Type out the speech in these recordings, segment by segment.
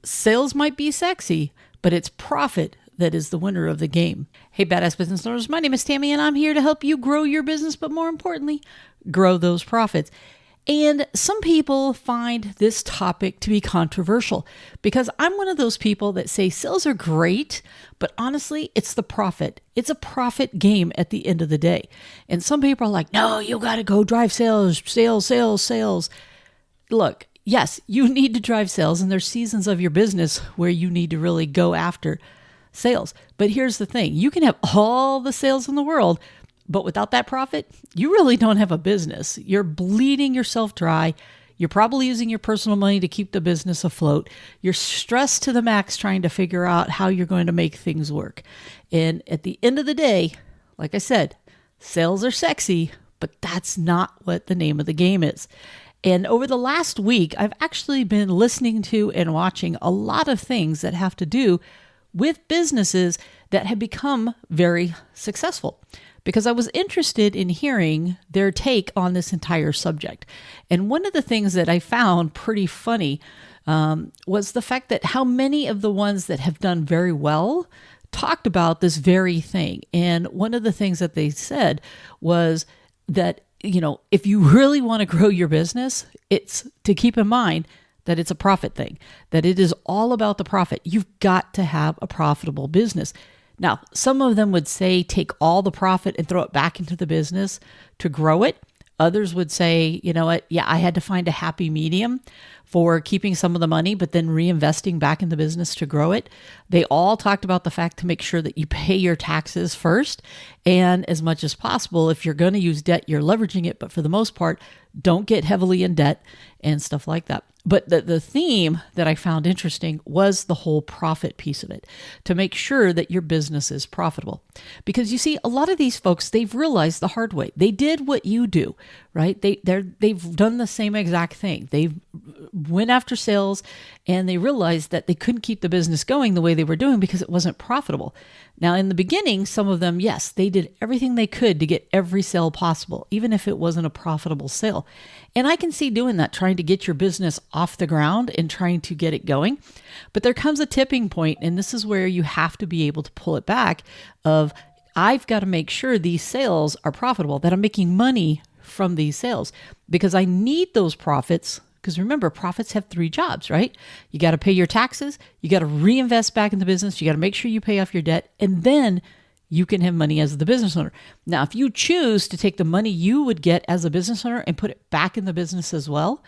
Sales might be sexy, but it's profit that is the winner of the game. Hey, badass business owners, my name is Tammy, and I'm here to help you grow your business, but more importantly, grow those profits. And some people find this topic to be controversial because I'm one of those people that say sales are great, but honestly, it's the profit. It's a profit game at the end of the day. And some people are like, no, you got to go drive sales, sales, sales, sales. Look, yes, you need to drive sales, and there's seasons of your business where you need to really go after sales. But here's the thing. You can have all the sales in the world, but without that profit, you really don't have a business. You're bleeding yourself dry. You're probably using your personal money to keep the business afloat. You're stressed to the max trying to figure out how you're going to make things work. And at the end of the day, like I said, sales are sexy, but that's not what the name of the game is. And over the last week, I've actually been listening to and watching a lot of things that have to do with businesses that have become very successful, because I was interested in hearing their take on this entire subject. And one of the things that I found pretty funny was the fact that how many of the ones that have done very well talked about this very thing. And one of the things that they said was that, if you really want to grow your business, it's to keep in mind that it's a profit thing, that it is all about the profit. You've got to have a profitable business. Now, some of them would say take all the profit and throw it back into the business to grow it. Others would say, you know what, yeah, I had to find a happy medium for keeping some of the money, but then reinvesting back in the business to grow it. They all talked about the fact to make sure that you pay your taxes first. And as much as possible, if you're going to use debt, you're leveraging it. But for the most part, don't get heavily in debt and stuff like that. But the theme that I found interesting was the whole profit piece of it, to make sure that your business is profitable. Because you see, a lot of these folks, they've realized the hard way. They did what you do, right? They've done the same exact thing. They went after sales, and they realized that they couldn't keep the business going the way they were doing because it wasn't profitable. Now, in the beginning, some of them, yes, they did everything they could to get every sale possible, even if it wasn't a profitable sale. And I can see doing that, trying to get your business off the ground and trying to get it going. But there comes a tipping point, and this is where you have to be able to pull it back of, I've got to make sure these sales are profitable, that I'm making money from these sales, because I need those profits. Because remember, profits have 3 jobs, right? You got to pay your taxes, you got to reinvest back in the business, you got to make sure you pay off your debt, and then you can have money as the business owner. Now, if you choose to take the money you would get as a business owner and put it back in the business as well,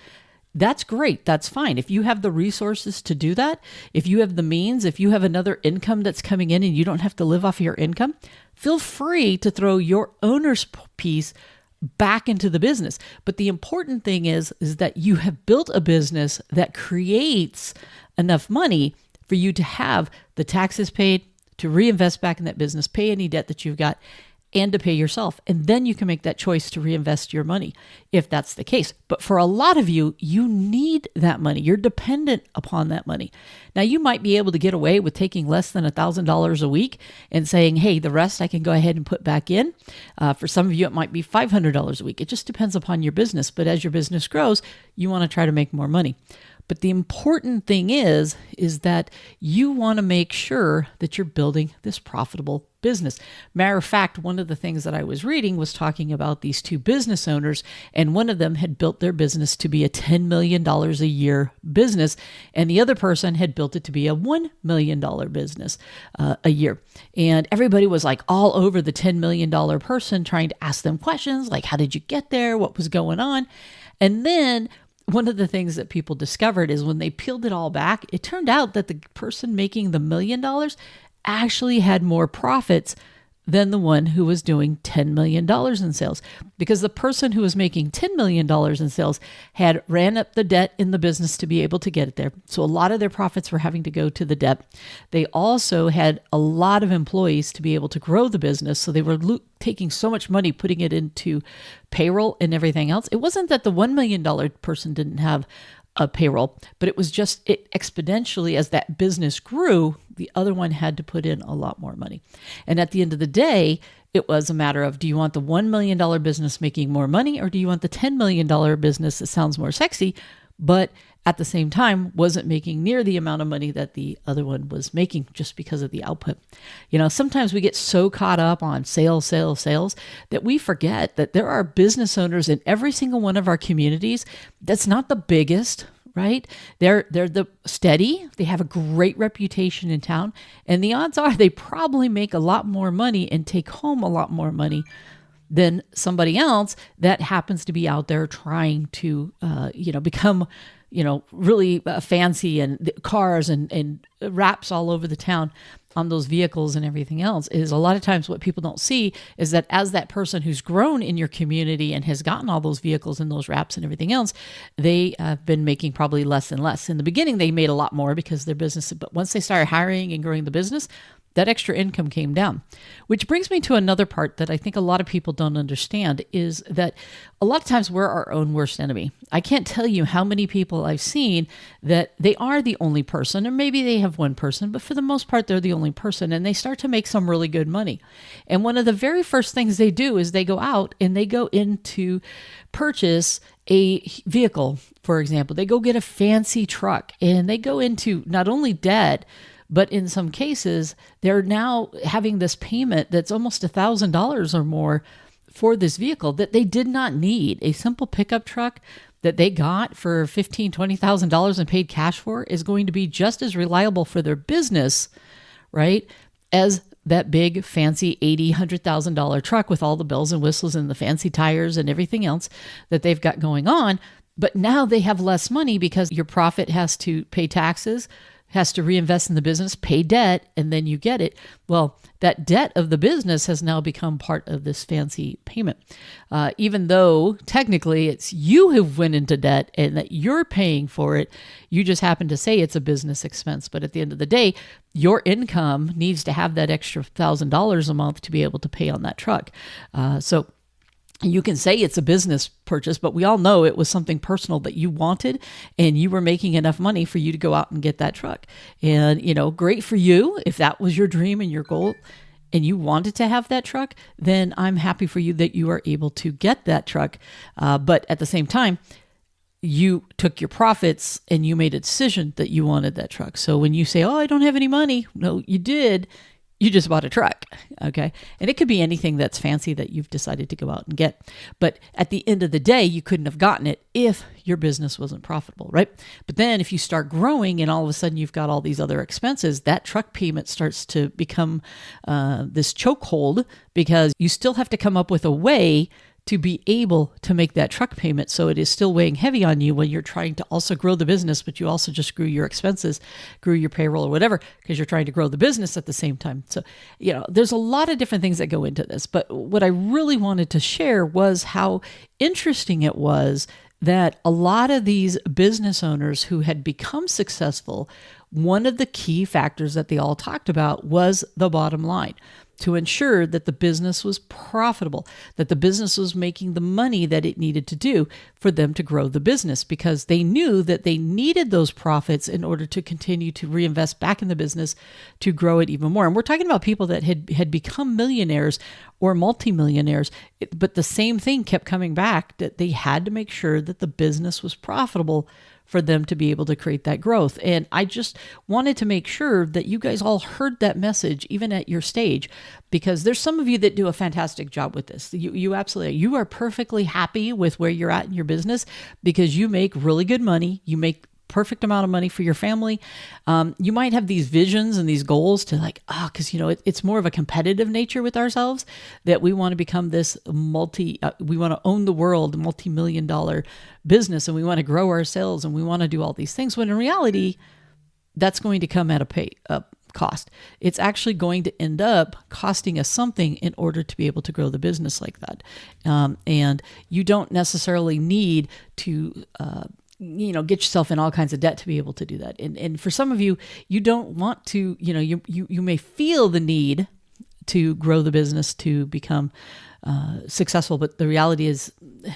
that's great. That's fine. If you have the resources to do that, if you have the means, if you have another income that's coming in and you don't have to live off your income, feel free to throw your owner's piece back into the business. But the important thing is that you have built a business that creates enough money for you to have the taxes paid, to reinvest back in that business, pay any debt that you've got, and to pay yourself. And then you can make that choice to reinvest your money if that's the case. But for a lot of you, you need that money. You're dependent upon that money. Now, you might be able to get away with taking less than $1,000 a week and saying, hey, the rest I can go ahead and put back in. For some of you, it might be $500 a week. It just depends upon your business. But as your business grows, you want to try to make more money. But the important thing is that you want to make sure that you're building this profitable business. Matter of fact, one of the things that I was reading was talking about these 2 business owners, and one of them had built their business to be a $10 million a year business, and the other person had built it to be a $1 million business a year. And everybody was like all over the $10 million person, trying to ask them questions like, how did you get there? What was going on? And then one of the things that people discovered is when they peeled it all back, it turned out that the person making the $1 million actually had more profits than the one who was doing $10 million in sales, because the person who was making $10 million in sales had ran up the debt in the business to be able to get it there. So a lot of their profits were having to go to the debt. They also had a lot of employees to be able to grow the business. So they were taking so much money, putting it into payroll and everything else. It wasn't that the $1 million person didn't have a payroll, but it was just it exponentially as that business grew, the other one had to put in a lot more money. And at the end of the day, it was a matter of, do you want the $1 million business making more money, or do you want the $10 million business that sounds more sexy, but at the same time wasn't making near the amount of money that the other one was making just because of the output. Sometimes we get so caught up on sales, sales, sales that we forget that there are business owners in every single one of our communities that's not the biggest, right? They're the steady. They have a great reputation in town, and the odds are they probably make a lot more money and take home a lot more money than somebody else that happens to be out there trying to, become, really fancy and cars and wraps all over the town on those vehicles and everything else. Is a lot of times what people don't see is that as that person who's grown in your community and has gotten all those vehicles and those wraps and everything else, they have been making probably less and less. In the beginning, they made a lot more because their business, but once they started hiring and growing the business, that extra income came down. Which brings me to another part that I think a lot of people don't understand is that a lot of times we're our own worst enemy. I can't tell you how many people I've seen that they are the only person, or maybe they have one person, but for the most part, they're the only person, and they start to make some really good money. And one of the very first things they do is they go out and they go in to purchase a vehicle, for example. They go get a fancy truck, and they go into not only debt, but in some cases, they're now having this payment that's almost $1,000 or more for this vehicle that they did not need. A simple pickup truck that they got for $15,000, $20,000 and paid cash for is going to be just as reliable for their business, right, as that big, fancy $80,000, $100,000 truck with all the bells and whistles and the fancy tires and everything else that they've got going on. But now they have less money because your profit has to pay taxes, has to reinvest in the business, pay debt, and then you get it. Well, that debt of the business has now become part of this fancy payment. Even though technically it's you who went into debt and that you're paying for it, you just happen to say it's a business expense. But at the end of the day, your income needs to have that extra $1,000 a month to be able to pay on that truck. So you can say it's a business purchase, but we all know it was something personal that you wanted, and you were making enough money for you to go out and get that truck. And, great for you. If that was your dream and your goal and you wanted to have that truck, then I'm happy for you that you are able to get that truck. But at the same time, you took your profits and you made a decision that you wanted that truck. So when you say, oh, I don't have any money, no, you did. You just bought a truck, okay? And it could be anything that's fancy that you've decided to go out and get. But at the end of the day, you couldn't have gotten it if your business wasn't profitable, right? But then if you start growing and all of a sudden you've got all these other expenses, that truck payment starts to become this chokehold because you still have to come up with a way to be able to make that truck payment. So it is still weighing heavy on you when you're trying to also grow the business, but you also just grew your expenses, grew your payroll or whatever, because you're trying to grow the business at the same time. So, there's a lot of different things that go into this. But what I really wanted to share was how interesting it was that a lot of these business owners who had become successful, one of the key factors that they all talked about was the bottom line. To ensure that the business was profitable, that the business was making the money that it needed to do for them to grow the business, because they knew that they needed those profits in order to continue to reinvest back in the business to grow it even more. And we're talking about people that had become millionaires or multimillionaires, but the same thing kept coming back, that they had to make sure that the business was profitable for them to be able to create that growth. And I just wanted to make sure that you guys all heard that message, even at your stage, because there's some of you that do a fantastic job with this. You absolutely, you are perfectly happy with where you're at in your business because you make really good money. You make perfect amount of money for your family. You might have these visions and these goals to because it's more of a competitive nature with ourselves, that we want to become this we want to own the world, multi-million-dollar business, and we want to grow our sales, and we want to do all these things. When in reality, that's going to come at a cost. It's actually going to end up costing us something in order to be able to grow the business like that. And you don't necessarily need to get yourself in all kinds of debt to be able to do that. And for some of you, you don't want to, you may feel the need to grow the business to become successful, but the reality is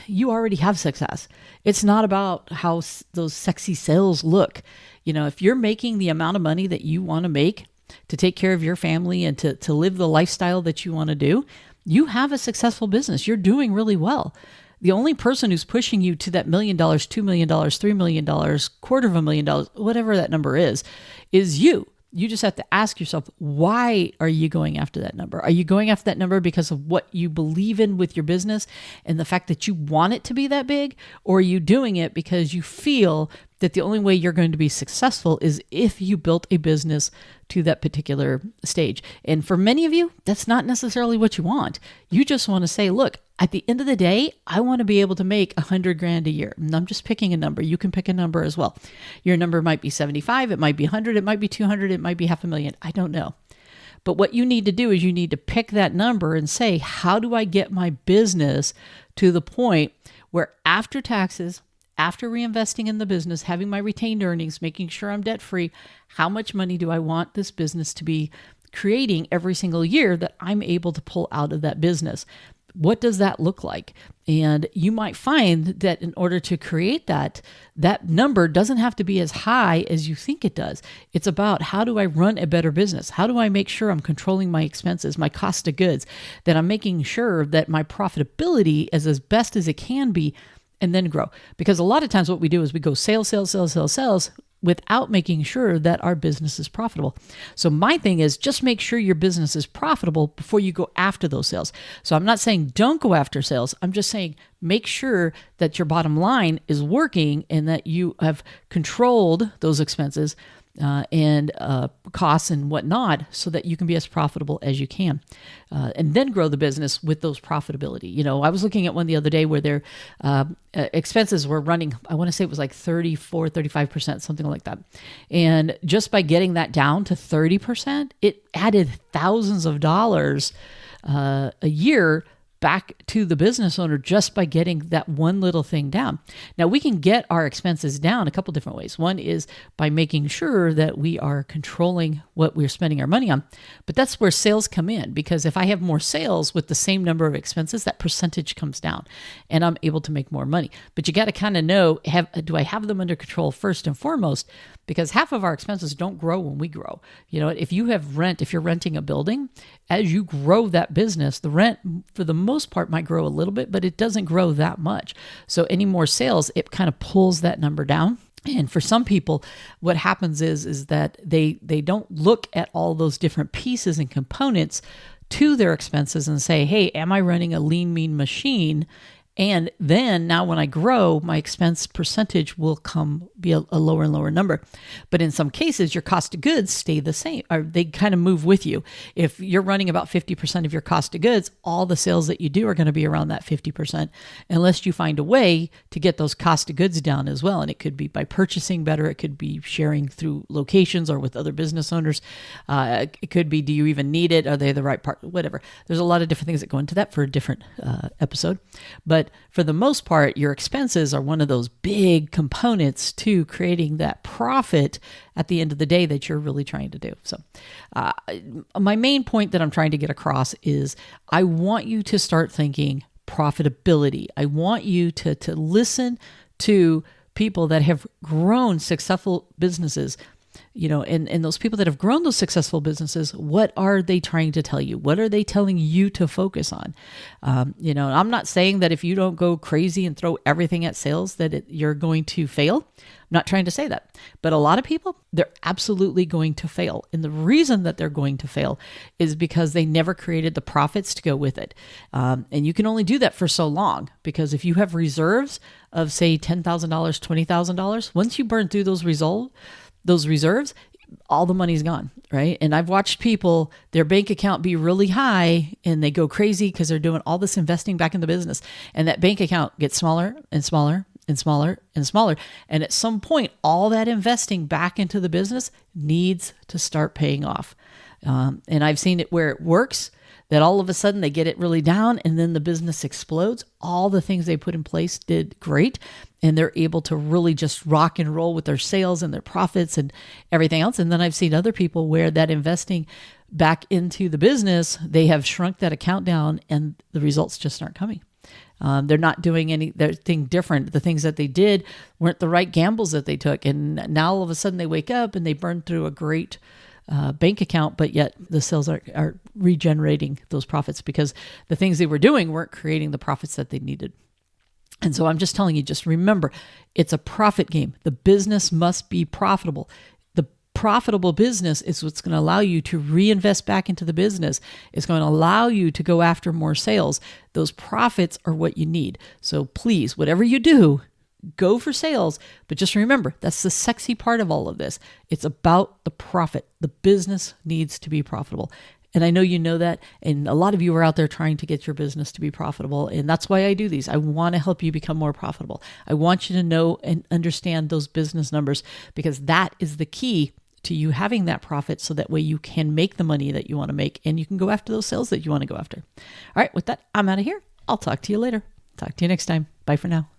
you already have success. It's not about how those sexy sales look. If you're making the amount of money that you want to make to take care of your family and to live the lifestyle that you want to do, you have a successful business. You're doing really well. The only person who's pushing you to that $1 million, $2 million, $3 million, $250,000, whatever that number is you. You just have to ask yourself, why are you going after that number? Are you going after that number because of what you believe in with your business and the fact that you want it to be that big? Or are you doing it because you feel that the only way you're going to be successful is if you built a business to that particular stage? And for many of you, that's not necessarily what you want. You just want to say, look, at the end of the day, I want to be able to make $100,000 a year. And I'm just picking a number. You can pick a number as well. Your number might be 75, it might be 100, it might be 200, it might be $500,000. I don't know. But what you need to do is you need to pick that number and say, how do I get my business to the point where after taxes, after reinvesting in the business, having my retained earnings, making sure I'm debt free, how much money do I want this business to be creating every single year that I'm able to pull out of that business? What does that look like? And you might find that in order to create that number doesn't have to be as high as you think it does. It's about, how do I run a better business? How do I make sure I'm controlling my expenses, my cost of goods, that I'm making sure that my profitability is as best as it can be, and then grow? Because a lot of times what we do is we go sales, sales, sales, sales, sales, without making sure that our business is profitable. So my thing is, just make sure your business is profitable before you go after those sales. So I'm not saying don't go after sales. I'm just saying make sure that your bottom line is working and that you have controlled those expenses and costs and whatnot, so that you can be as profitable as you can, and then grow the business with those profitability. You know, I was looking at one the other day where their expenses were running, I want to say it was like 34, 35%, something like that. And just by getting that down to 30%, it added thousands of dollars a year back to the business owner just by getting that one little thing down. Now, we can get our expenses down a couple different ways. One is by making sure that we are controlling what we're spending our money on. But that's where sales come in, because if I have more sales with the same number of expenses, that percentage comes down and I'm able to make more money. But you got to kind of know, do I have them under control first and foremost? Because half of our expenses don't grow when we grow. You know, if you're renting a building, as you grow that business, the rent for the most part might grow a little bit, but it doesn't grow that much. So any more sales, it kind of pulls that number down. And for some people, what happens is that they don't look at all those different pieces and components to their expenses and say, hey, am I running a lean, mean machine? And then now when I grow, my expense percentage will be a lower and lower number. But in some cases, your cost of goods stay the same, or they kind of move with you. If you're running about 50% of your cost of goods, all the sales that you do are going to be around that 50%, unless you find a way to get those cost of goods down as well. And it could be by purchasing better. It could be sharing through locations or with other business owners. It could be, do you even need it? Are they the right part? Whatever. There's a lot of different things that go into that for a different episode. But for the most part, your expenses are one of those big components to creating that profit at the end of the day that you're really trying to do. So my main point that I'm trying to get across is I want you to start thinking profitability. I want you to listen to people that have grown successful businesses. You know, and those people that have grown those successful businesses, what are they trying to tell you? What are they telling you to focus on? You know, I'm not saying that if you don't go crazy and throw everything at sales that you're going to fail. I'm not trying to say that. But a lot of people, they're absolutely going to fail. And the reason that they're going to fail is because they never created the profits to go with it. And you can only do that for so long, because if you have reserves of, say, $10,000, $20,000, once you burn through those reserves, all the money's gone, right? And I've watched people, their bank account be really high and they go crazy because they're doing all this investing back in the business. And that bank account gets smaller and smaller and smaller and smaller. And at some point, all that investing back into the business needs to start paying off. And I've seen it where it works, that all of a sudden they get it really down and then the business explodes. All the things they put in place did great. And they're able to really just rock and roll with their sales and their profits and everything else. And then I've seen other people where that investing back into the business, they have shrunk that account down and the results just aren't coming. They're not doing anything different. The things that they did weren't the right gambles that they took. And now all of a sudden they wake up and they burn through a great bank account, but yet the sales are regenerating those profits because the things they were doing weren't creating the profits that they needed. And so I'm just telling you, just remember, it's a profit game. The business must be profitable. The profitable business is what's going to allow you to reinvest back into the business. It's going to allow you to go after more sales. Those profits are what you need. So please, whatever you do, go for sales. But just remember, that's the sexy part of all of this. It's about the profit. The business needs to be profitable. And I know you know that, and a lot of you are out there trying to get your business to be profitable, and that's why I do these. I want to help you become more profitable. I want you to know and understand those business numbers, because that is the key to you having that profit, so that way you can make the money that you want to make, and you can go after those sales that you want to go after. All right, with that, I'm out of here. I'll talk to you later. Talk to you next time. Bye for now.